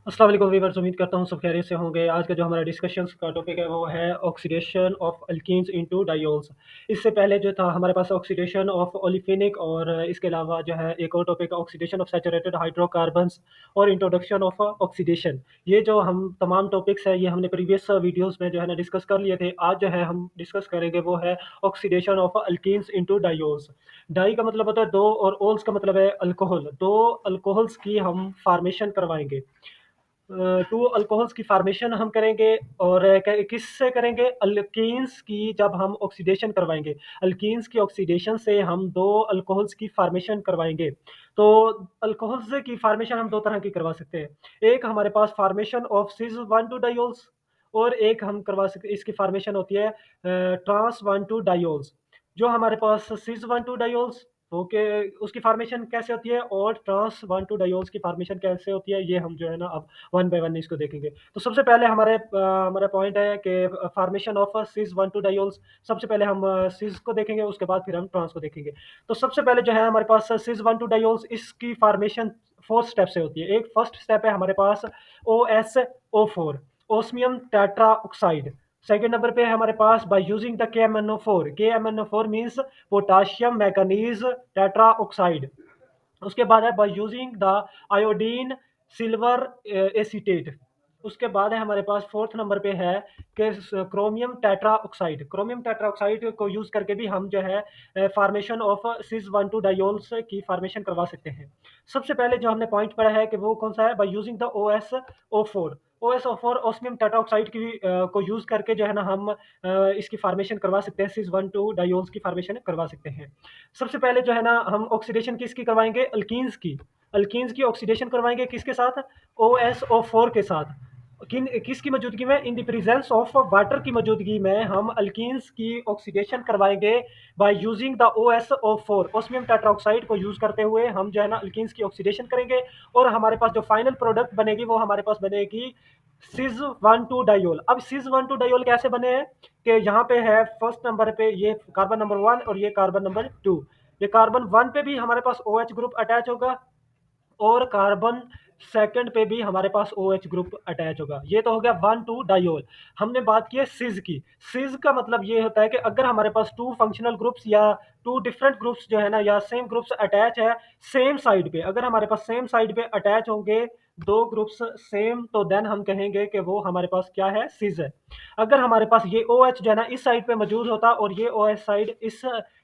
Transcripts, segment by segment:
अस्सलाम वालेकुम वीवर्स, उम्मीद करता हूँ सब खैरियत से होंगे। आज का जो हमारा डिस्कशंस का टॉपिक है वो है oxidation of alkenes into diols. इससे पहले जो था हमारे पास ऑक्सीडेशन ऑफ ओलिफिनिक और इसके अलावा जो है एक और टॉपिक है ऑक्सीडेशन ऑफ सैचुरेटेड हाइड्रोकार्बन्स और इंट्रोडक्शन ऑफ ऑक्सीडेशन। ये जो हम तमाम टॉपिक्स हैं ये हमने प्रीवियस वीडियोस में जो है ना डिस्कस कर लिए थे। आज जो है हम डिस्कस करेंगे वो है oxidation of alkenes into diols. Di का मतलब होता है दो और ओल्स का मतलब है अल्कोहल। दो अल्कोहल्स की हम फार्मेशन करवाएंगे। टू अल्कोहल्स की फार्मेशन हम करेंगे और किससे करेंगे? अल्कीन्स की जब हम ऑक्सीडेशन करवाएंगे, अल्कीन्स की ऑक्सीडेशन से हम दो अल्कोहल्स की फार्मेशन करवाएंगे। तो अल्कोहल्स की फार्मेशन हम दो तरह की करवा सकते हैं। एक हमारे पास formation of cis one two diols और एक हम करवा सकते इसकी फार्मेशन होती है ट्रांस वन टू डायोल्स। जो हमारे पास cis one two diols okay, उसकी फार्मेशन कैसे होती है और ट्रांस वन टू डायोल्स की फार्मेशन कैसे होती है, ये हम जो है ना अब वन बाय वन इसको देखेंगे। तो सबसे पहले हमारा पॉइंट है कि formation of cis one two diols. सबसे पहले हम सिस को देखेंगे, उसके बाद फिर हम ट्रांस को देखेंगे। तो सबसे पहले जो है हमारे पास सिस वन टू डायोल्स, इसकी फार्मेशन 4 स्टेप से होती है। एक फर्स्ट स्टेप है हमारे पास OSO4, osmium tetra oxide. Second number पे है हमारे पास by using the KMnO4। KMnO4 means potassium manganese tetra oxide. उसके बाद है by using the iodine silver acetate. उसके बाद है हमारे पास फोर्थ नंबर पे है कि chromium tetra oxide. Chromium tetra oxide को यूज करके भी हम जो है formation of cis one two diols की फार्मेशन करवा सकते हैं। सबसे पहले जो हमने पॉइंट पढ़ा है कि वो कौन सा है? By using the OSO4। OSO4 osmium tetra oxide की को यूज करके जो है ना हम इसकी फार्मेशन करवा सकते हैं, सिस वन टू डायोल्स की फार्मेशन करवा सकते हैं। सबसे पहले जो है ना हम ऑक्सीडेशन किसकी करवाएंगे? अल्कीन्स की। अल्कीन्स की ऑक्सीडेशन करवाएंगे किसके साथ? OSO4 के साथ। किसकी मौजूदगी में? In the presence of water की मौजूदगी में हम अल्कीन्स की ऑक्सीडेशन करवाएंगे bye using the OSO4। Osmium tetroxide को यूज करते हुए हम जो है ना अल्कीन्स की ऑक्सीडेशन करेंगे और हमारे पास जो फाइनल प्रोडक्ट बनेगी वो हमारे पास बनेगी सिस वन टू डायोल। अब सिस वन टू डायोल कैसे बने हैं कि यहाँ पे है फर्स्ट नंबर पे ये कार्बन नंबर 1 और ये कार्बन नंबर 2। ये कार्बन 1 पे भी हमारे पास OH ग्रुप अटैच होगा और कार्बन सेकंड पे भी हमारे पास OH ग्रुप अटैच होगा। ये तो हो गया वन टू डायोल। हमने बात की है सिज की। सिज का मतलब ये होता है कि अगर हमारे पास टू फंक्शनल ग्रुप्स या टू डिफरेंट ग्रुप्स जो है ना या सेम ग्रुप्स अटैच है सेम साइड पे, अगर हमारे पास सेम साइड पे अटैच होंगे दो ग्रुप्स सेम, तो देन हम कहेंगे कि वो हमारे पास क्या है? सिज है। अगर हमारे पास ये OH जो है ना इस साइड पे मौजूद होता और ये OH साइड इस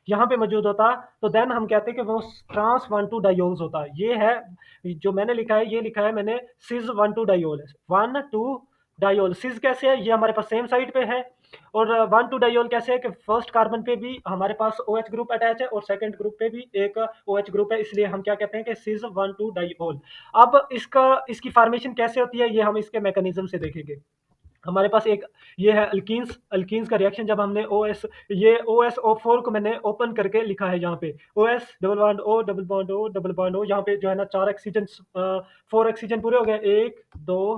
यहाँ पे मौजूद होता, तो देन हम कहते हैं कि वो ट्रांस वन टू डायोल्स होता। ये है जो मैंने लिखा है, ये लिखा है मैंने सिज one two diol. One two diol सिज कैसे है? ये हमारे पास सेम साइड पे है। और वन टू डायोल कैसे है कि फर्स्ट कार्बन पे भी हमारे पास OH ग्रुप अटैच है और सेकंड ग्रुप पे भी एक OH ग्रुप है, इसलिए हम क्या कहते हैं कि सिज वन टू डायोल। अब इसकी फार्मेशन कैसे होती है ये हम इसके मैकेनिज्म से देखेंगे। हमारे पास एक ये है अल्कीन्स। अल्कीन्स का रिएक्शन जब हमने OS ये OSO4 को मैंने ओपन करके लिखा है यहाँ पे OS double bond O double bond O double bond O। यहाँ पे जो है ना 4 ऑक्सीजन 4 ऑक्सीजन पूरे हो गए, 1 2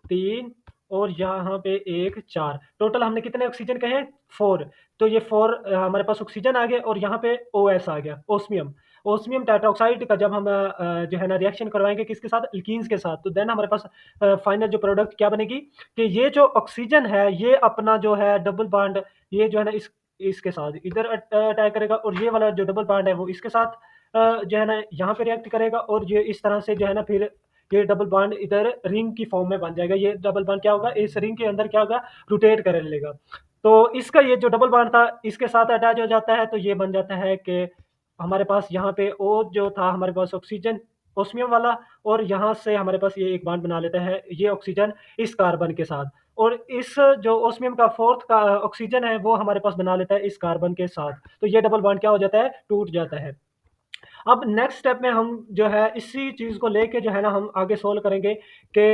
3 और यहाँ पे 1 4। टोटल हमने कितने ऑक्सीजन कहे? 4। तो ये 4 हमारे पास ऑक्सीजन आ गए और यहाँ पे OS आ गया, ओस्मियम। ओस्मियम टेट्राऑक्साइड का जब हम जो है ना रिएक्शन करवाएंगे किसके साथ? अल्कीन्स के साथ, तो देन हमारे पास फाइनल जो प्रोडक्ट क्या बनेगी कि ये जो ऑक्सीजन है ये अपना जो है डबल बॉन्ड ये जो है ना इसके साथ इधर अटैक करेगा और ये वाला जो डबल बॉन्ड है वो इसके साथ जो है ना यहाँ पे रिएक्ट करेगा और ये इस तरह से जो है ना फिर ये डबल बॉन्ड इधर रिंग की फॉर्म में बन जाएगा। ये डबल बॉन्ड क्या होगा? इस रिंग के अंदर क्या होगा? रोटेट कर लेगा। तो इसका ये जो डबल बॉन्ड था इसके साथ अटैच हो जाता है, तो ये बन जाता है कि हमारे पास यहाँ पे O जो था हमारे पास ऑक्सीजन ओस्मियम वाला, और यहाँ से हमारे पास ये एक बॉन्ड बना लेता है ये ऑक्सीजन इस कार्बन के साथ, और इस जो ओस्मियम का फोर्थ का ऑक्सीजन है वो हमारे पास बना लेता है इस कार्बन के साथ। तो ये डबल बॉन्ड क्या हो जाता है? टूट जाता है। अब नेक्स्ट स्टेप में हम जो है इसी चीज़ को लेके जो है ना हम आगे सोल्व करेंगे कि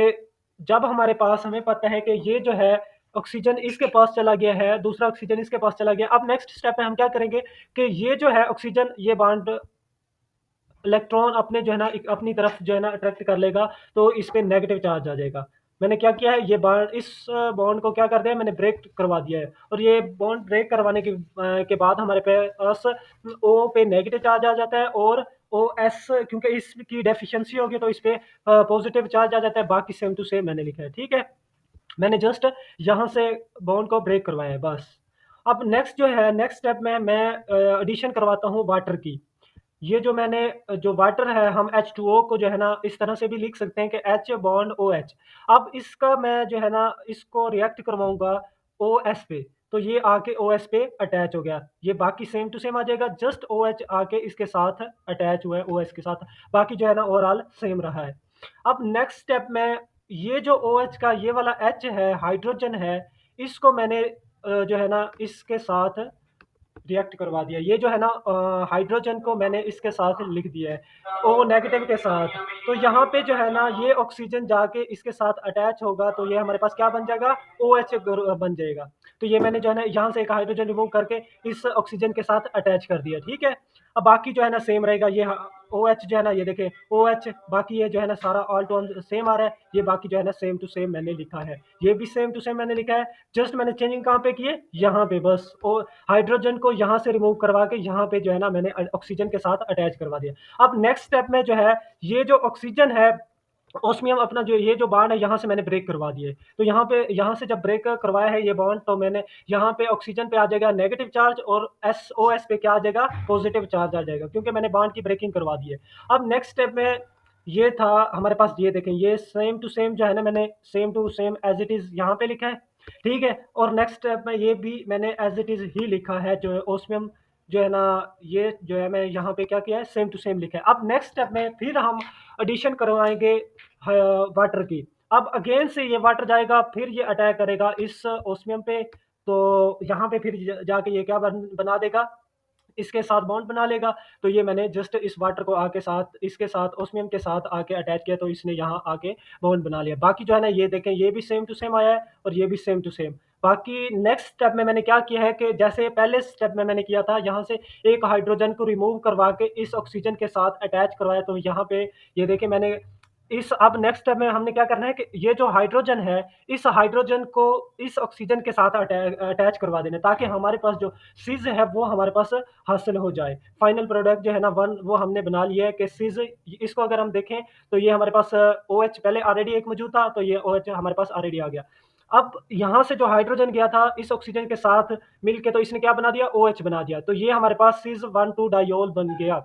जब हमारे पास हमें पता है कि ये जो है ऑक्सीजन इसके पास चला गया है, दूसरा ऑक्सीजन इसके पास चला गया। अब नेक्स्ट स्टेप में हम क्या करेंगे कि ये जो है ऑक्सीजन ये बॉन्ड इलेक्ट्रॉन अपने जो है ना अपनी तरफ जो है ना अट्रैक्ट कर लेगा, तो इस पे नेगेटिव चार्ज आ जाएगा। मैंने क्या किया है, ये बॉन्ड इस बॉन्ड को क्या कर दिया है मैंने? ब्रेक करवा दिया है। और ये बॉन्ड ब्रेक करवाने के बाद हमारे पास O पे नेगेटिव चार्ज आ जाता है और ओ एस, क्योंकि इसकी डेफिशिएंसी होगी तो इस पे पॉजिटिव चार्ज आ जाता है, बाकी सेम टू सेम मैंने लिखा है, ठीक है। मैंने जस्ट यहाँ से बॉन्ड को ब्रेक करवाया है बस। अब नेक्स्ट जो है, नेक्स्ट स्टेप में मैं एडिशन करवाता हूँ वाटर की। ये जो मैंने जो वाटर है, हम H2O को जो है ना इस तरह से भी लिख सकते हैं कि H बॉन्ड OH। अब इसका मैं जो है ना इसको रिएक्ट करवाऊंगा OS पे, तो ये आके OS पे अटैच हो गया, ये बाकी सेम टू सेम आ जाएगा, जस्ट OH आके इसके साथ अटैच हुआ है OS के साथ, बाकी जो है ना ओवरऑल सेम रहा है। अब नेक्स्ट स्टेप में ये जो OH का ये वाला H है, हाइड्रोजन है, इसको मैंने जो है ना इसके साथ रिएक्ट करवा दिया। ये जो है ना हाइड्रोजन को मैंने इसके साथ लिख दिया है ओ नेगेटिव के साथ। तो यहाँ पे जो है ना ये ऑक्सीजन जाके इसके साथ अटैच होगा, तो ये हमारे पास क्या बन जाएगा, OH बन जाएगा। तो ये मैंने जो है ना यहाँ से एक हाइड्रोजन रिमूव करके इस ऑक्सीजन के साथ अटैच कर दिया, ठीक है। अब बाकी जो है ना सेम रहेगा, ये OH जो है ना, ये देखें OH, बाकी ये जो है ना सारा ऑल टू ऑल सेम आ रहा है, ये बाकी जो है ना सेम टू सेम मैंने लिखा है, ये भी सेम टू सेम मैंने लिखा है। जस्ट मैंने चेंजिंग कहाँ पे की है, यहाँ पे बस। और हाइड्रोजन को यहाँ से रिमूव करवा के यहाँ पे जो है ना मैंने ऑक्सीजन के साथ अटैच करवा दिया। अब नेक्स्ट स्टेप में जो है, ये जो ऑक्सीजन है, ऑस्मियम अपना जो ये जो बॉन्ड है यहाँ से मैंने ब्रेक करवा दिए। तो यहाँ पे यहाँ से जब ब्रेक करवाया है ये बॉन्ड, तो मैंने यहाँ पे ऑक्सीजन पे आ जाएगा नेगेटिव चार्ज और SOS पे क्या आ जाएगा, पॉजिटिव चार्ज आ जाएगा, क्योंकि मैंने बॉन्ड की ब्रेकिंग करवा दी है। अब नेक्स्ट स्टेप में ये था हमारे पास, ये देखें ये सेम टू सेम जो है ना मैंने same to same as it is यहाँ पे लिखा है, ठीक है। और नेक्स्ट स्टेप में ये भी मैंने एज इट इज ही लिखा है, जो है ओस्मियम जो है ना, ये जो है मैं यहाँ पे क्या किया है, सेम टू सेम लिखा है। अब नेक्स्ट स्टेप में फिर हम एडिशन करवाएंगे वाटर की। अब अगेन से ये वाटर जाएगा, फिर ये अटैक करेगा इस ओस्मियम पे, तो यहाँ पे फिर जाके ये क्या बना देगा, इसके साथ बॉन्ड बना लेगा। तो ये मैंने जस्ट इस वाटर को आके साथ इसके साथ ओस्मियम के साथ आके अटैच किया, तो इसने यहाँ आके बॉन्ड बना लिया। बाकी जो है ना ये देखें, ये भी सेम टू सेम आया है और ये भी सेम टू सेम। बाकी नेक्स्ट स्टेप में मैंने क्या किया है कि जैसे पहले स्टेप में मैंने किया था, यहाँ से एक हाइड्रोजन को रिमूव करवा के इस ऑक्सीजन के साथ अटैच करवाया, तो यहाँ पे ये देखें मैंने इस अब नेक्स्ट स्टेप में हमने क्या करना है कि ये जो हाइड्रोजन है, इस हाइड्रोजन को इस ऑक्सीजन के साथ अटैच करवा देना, ताकि हमारे पास जो सिज है वो हमारे पास हासिल हो जाए। फाइनल प्रोडक्ट जो है ना वन, वो हमने बना लिया है कि सिज, इसको अगर हम देखें तो ये हमारे पास OH पहले ऑलरेडी एक मौजूद था, तो ये OH हमारे पास ऑलरेडी आ गया। अब यहाँ से जो हाइड्रोजन गया था इस ऑक्सीजन के साथ मिलके, तो इसने क्या बना दिया, OH बना दिया, तो ये हमारे पास सिज 1,2 डायोल बन गया।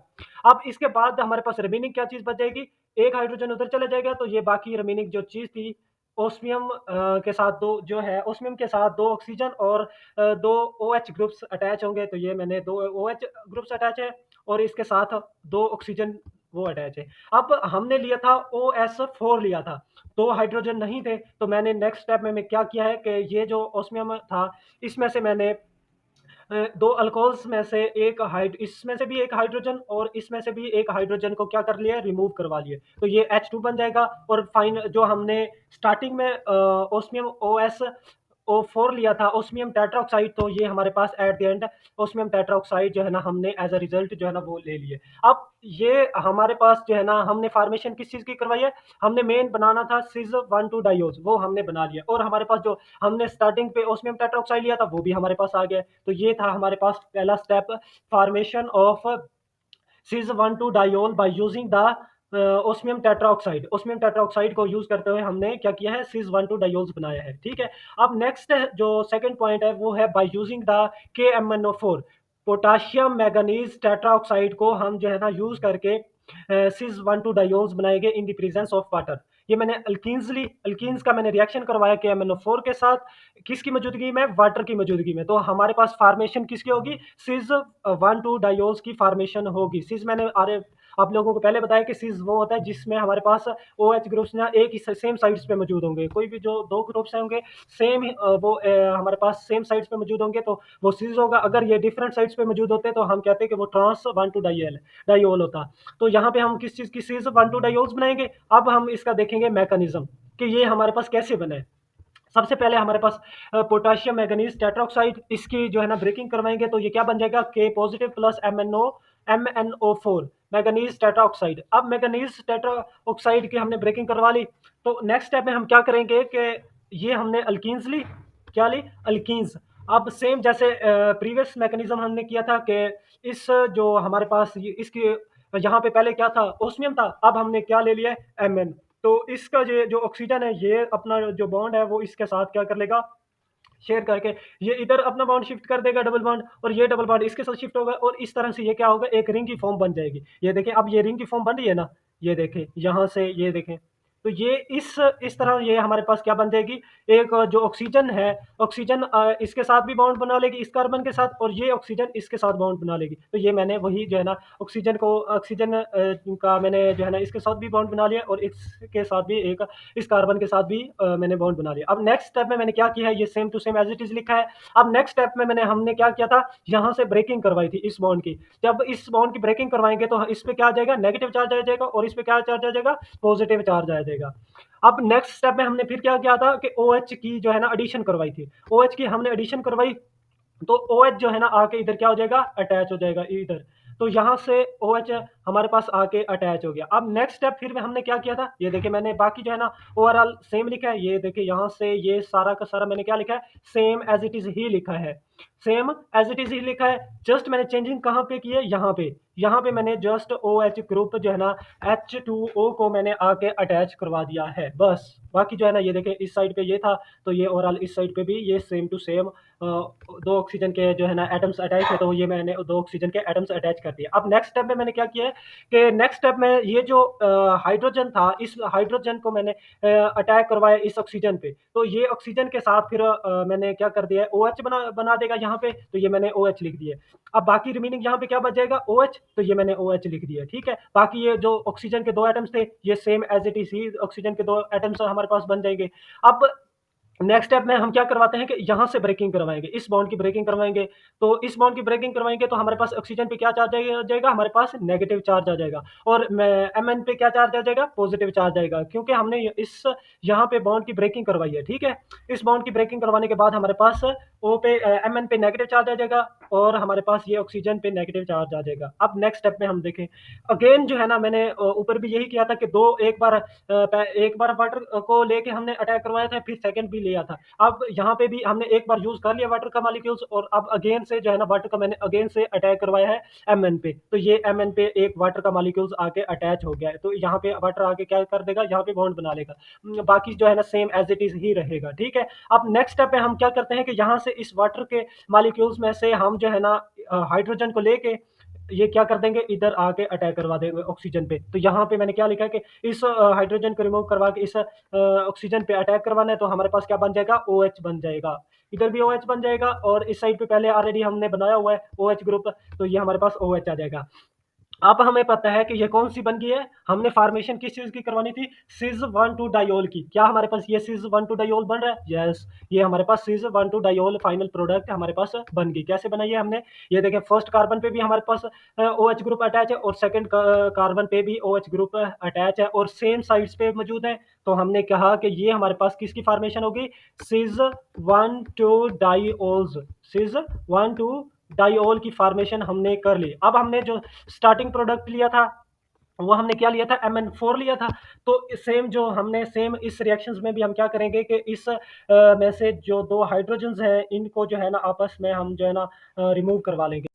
अब इसके बाद हमारे पास रिमेनिंग क्या चीज बच जाएगी, एक हाइड्रोजन उधर चला जाएगा, तो ये बाकी रिमेनिंग जो चीज थी, ओस्मियम के साथ दो जो है, ओस्मियम के साथ दो ऑक्सीजन और दो OH ग्रुप्स अटैच होंगे, तो ये मैंने दो OH ग्रुप्स अटैच है और इसके साथ दो ऑक्सीजन वो अटैच है। अब हमने लिया था OS4 लिया था, दो हाइड्रोजन नहीं थे, तो मैंने नेक्स्ट स्टेप में मैं क्या किया है कि ये जो ओस्मियम था, इसमें से मैंने दो अल्कोहल्स में से एक इसमें से भी एक हाइड्रोजन और इसमें से भी एक हाइड्रोजन को क्या कर लिया, रिमूव करवा लिए, तो ये H2 बन जाएगा। और फाइन जो हमने स्टार्टिंग में ओस्मियम OSO4 लिया था, ओस्मियम टेट्राऑक्साइड, तो ये हमारे पास at the end osmium tetra oxide जो है ना हमने एज अ रिजल्ट जो है ना वो ले लिए। अब ये हमारे पास जो है ना हमने फार्मेशन किस चीज़ की करवाई है, हमने मेन बनाना था सिज 1,2 डायोज, वो हमने बना लिया, और हमारे पास जो हमने स्टार्टिंग पे ओस्मियम टेट्राऑक्साइड लिया था वो भी हमारे पास आ गया। तो ये था हमारे पास पहला स्टेप, फॉर्मेशन ऑफ सिज 1,2 diol bye using the osmium tetroxide. Osmium tetroxide को यूज करते हुए हमने क्या किया है, सिज 1,2 डायोल्स बनाया है, ठीक है। अब नेक्स्ट जो सेकंड पॉइंट है वो है by using the KMnO4, potassium manganese tetroxide को हम जो है ना यूज करके सिज 1,2 डायोल्स बनाएंगे in the presence of water. ये मैंने अल्कीन्स का मैंने रिएक्शन करवाया KMnO4 के साथ, किसकी मौजूदगी में, वाटर की मौजूदगी में, तो हमारे पास फार्मेशन किसकी होगी, सिज 1,2 डायोल्स की फार्मेशन होगी। सिज मैंने आप लोगों को पहले बताया कि सिज वो होता है जिसमें हमारे पास OH ग्रुप्स ना एक ही सेम साइड्स पे मौजूद होंगे, कोई भी जो दो ग्रुप्स होंगे सेम हमारे पास सेम साइड्स पे मौजूद होंगे तो वो सिज होगा। अगर ये डिफरेंट साइड्स पे मौजूद होते हैं तो हम कहते हैं कि वो ट्रांस 1,2 डायोल होता। तो यहाँ पे हम किस चीज़ की सिज 1,2 डायोल्स बनाएंगे। अब हम इसका देखेंगे मैकेनिज्म कि ये हमारे पास कैसे बना है। सबसे पहले हमारे पास पोटाशियम मैंगनीज टेट्राऑक्साइड, इसकी जो है ना ब्रेकिंग करवाएंगे, तो ये क्या बन जाएगा, K positive plus MnO4 manganese tetroxide. अब मैंगनीज टेट्राऑक्साइड की हमने ब्रेकिंग करवा ली, तो नेक्स्ट स्टेप में हम क्या करेंगे कि ये हमने अल्कीन्स ली, क्या ली, अल्कीन्स। अब सेम जैसे प्रीवियस मैकेनिज्म हमने किया था कि इस जो हमारे पास इसकी यहाँ पे पहले क्या था, ओस्मियम था, अब हमने क्या ले लिया है, Mn। तो इसका ये जो ऑक्सीजन है, ये अपना जो बॉन्ड है वो इसके साथ क्या कर लेगा, शेयर करके ये इधर अपना बॉन्ड शिफ्ट कर देगा डबल बॉन्ड, और ये डबल बॉन्ड इसके साथ शिफ्ट होगा, और इस तरह से ये क्या होगा, एक रिंग की फॉर्म बन जाएगी। ये देखें, अब ये रिंग की फॉर्म बन रही है ना, ये देखें यहाँ से, ये देखें। तो ये इस तरह ये हमारे पास क्या बन जाएगी, एक जो ऑक्सीजन है, ऑक्सीजन इसके साथ भी बॉन्ड बना लेगी इस कार्बन के साथ, और ये ऑक्सीजन इसके साथ बॉन्ड बना लेगी। तो ये मैंने वही जो है ना ऑक्सीजन का मैंने जो है ना इसके साथ भी बॉन्ड बना लिया, और इसके साथ भी एक इस कार्बन के साथ भी मैंने बॉन्ड बना लिया। अब नेक्स्ट स्टेप में मैंने क्या किया है, ये same to same as it is लिखा है। अब नेक्स्ट स्टेप में हमने क्या किया था, यहाँ से ब्रेकिंग करवाई थी इस बॉन्ड की। जब इस बॉन्ड की ब्रेकिंग करवाएंगे तो इस पे क्या आ जाएगा, नेगेटिव चार्ज आ जाएगा, और इस पे क्या चार्ज आ जाएगा, पॉजिटिव चार्ज आ जाएगा। अब नेक्स्ट स्टेप में हमने फिर क्या किया था कि OH की जो है ना एडिशन करवाई थी, OH की हमने एडिशन करवाई, तो OH जो है ना आके इधर क्या हो जाएगा, अटैच हो जाएगा इधर। तो यहाँ से OH हमारे पास आके अटैच हो गया। अब नेक्स्ट स्टेप फिर में हमने क्या किया था, ये देखिए मैंने बाकी जो है ना ओवरऑल सेम लिखा है। ये देखिए यहाँ से ये सारा का सारा मैंने क्या लिखा है, सेम एज इट इज ही लिखा है, सेम एज इट इज ही लिखा है। जस्ट मैंने चेंजिंग कहाँ पे की है, यहाँ पे मैंने जस्ट OH ग्रुप जो है ना H2O को मैंने आके अटैच करवा दिया है बस। बाकी जो है ना ये देखें, इस साइड पे ये था, तो ये ओवरऑल इस साइड पे भी ये सेम टू सेम दो ऑक्सीजन के जो है ना एटम्स अटैच है, तो ये मैंने दो ऑक्सीजन के एटम्स अटैच कर दिए। अब नेक्स्ट स्टेप में मैंने क्या किया है कि नेक्स्ट स्टेप में ये जो हाइड्रोजन था, इस हाइड्रोजन को मैंने अटैक करवाया इस ऑक्सीजन पे, तो ये ऑक्सीजन के साथ फिर मैंने क्या कर दिया है, OH बना देगा यहाँ पे, तो ये मैंने OH लिख दिया। अब बाकी रिमेनिंग यहाँ पे क्या बच जाएगा, OH, तो ये मैंने OH लिख दिया, ठीक है। बाकी ये जो ऑक्सीजन के दो एटम्स थे, ये सेम एज इट इज ही ऑक्सीजन के दो एटम्स हमारे पास बन जाएंगे। अब नेक्स्ट स्टेप में हम क्या करवाते हैं कि यहाँ से ब्रेकिंग करवाएंगे, इस बॉन्ड की ब्रेकिंग करवाएंगे। तो इस बॉन्ड की ब्रेकिंग करवाएंगे तो हमारे पास ऑक्सीजन पे क्या चार्ज आ जाएगा, हमारे पास नेगेटिव चार्ज आ जाएगा, और Mn पे क्या चार्ज आ जाएगा, पॉजिटिव चार्ज आएगा, क्योंकि हमने इस यहाँ पे बॉन्ड की ब्रेकिंग करवाई है, ठीक है। इस बॉन्ड की ब्रेकिंग करवाने के बाद हमारे पास O पे Mn पे नेगेटिव चार्ज आ जाएगा, और हमारे पास ये ऑक्सीजन पे नेगेटिव चार्ज आ जाएगा। अब नेक्स्ट स्टेप में हम देखें, अगेन जो है ना मैंने ऊपर भी यही किया था कि एक बार वाटर को लेके हमने अटैक करवाया था, फिर सेकंड भी लिया था। अब यहाँ पे भी हमने एक बार यूज कर लिया वाटर का मॉलिक्यूल्स, और अब अगेन से जो है ना वाटर का मैंने अगेन से अटैक करवाया है Mn पे, तो ये Mn पे एक वाटर का मॉलिक्यूल्स आके अटैच हो गया है, तो यहाँ पे वाटर आके क्या कर देगा, यहाँ पे बॉन्ड बना लेगा। बाकी जो है ना सेम एज इट इज ही रहेगा, ठीक है। अब नेक्स्ट स्टेप में हम क्या करते हैं कि यहाँ से इस वाटर के मॉलिक्यूल्स में से हम जो है ना हाइड्रोजन को लेके ये क्या कर देंगे, इधर आके अटैक करवा देंगे ऑक्सीजन पे। तो यहाँ पे मैंने क्या लिखा है कि इस हाइड्रोजन को रिमूव करवा के इस ऑक्सीजन पे अटैक करवाना है, तो हमारे पास क्या बन जाएगा, OH बन जाएगा। इधर भी OH बन जाएगा, और इस साइड पे पहले ऑलरेडी हमने बनाया हुआ है OH ग्रुप, तो ये हमारे पास OH आ जाएगा। अब हमें पता है कि ये कौन सी बन गई है, हमने फॉर्मेशन किस चीज की करवानी थी, सिज 1,2 डायोल की। क्या हमारे पास ये सिज 1,2 डायोल बन रहा है, यस, ये हमारे पास सिज 1,2 डायोल फाइनल प्रोडक्ट हमारे पास बन गई। कैसे बनाई है हमने, ये देखें, फर्स्ट कार्बन पे भी हमारे पास OH ग्रुप अटैच है, और सेकंड कार्बन पे भी OH ग्रुप अटैच है, और सेम साइड्स पे मौजूद है। तो हमने कहा कि ये हमारे पास किसकी फॉर्मेशन होगी, सिज 1,2 डायोल्स, सिज 1,2 डाइऑल की फॉर्मेशन हमने कर ली। अब हमने जो स्टार्टिंग प्रोडक्ट लिया था, वो हमने क्या लिया था, Mn4 लिया था। तो सेम जो हमने सेम इस रिएक्शंस में भी हम क्या करेंगे कि इस में से जो दो हाइड्रोजन्स हैं, इनको जो है ना आपस में हम जो है ना रिमूव करवा लेंगे।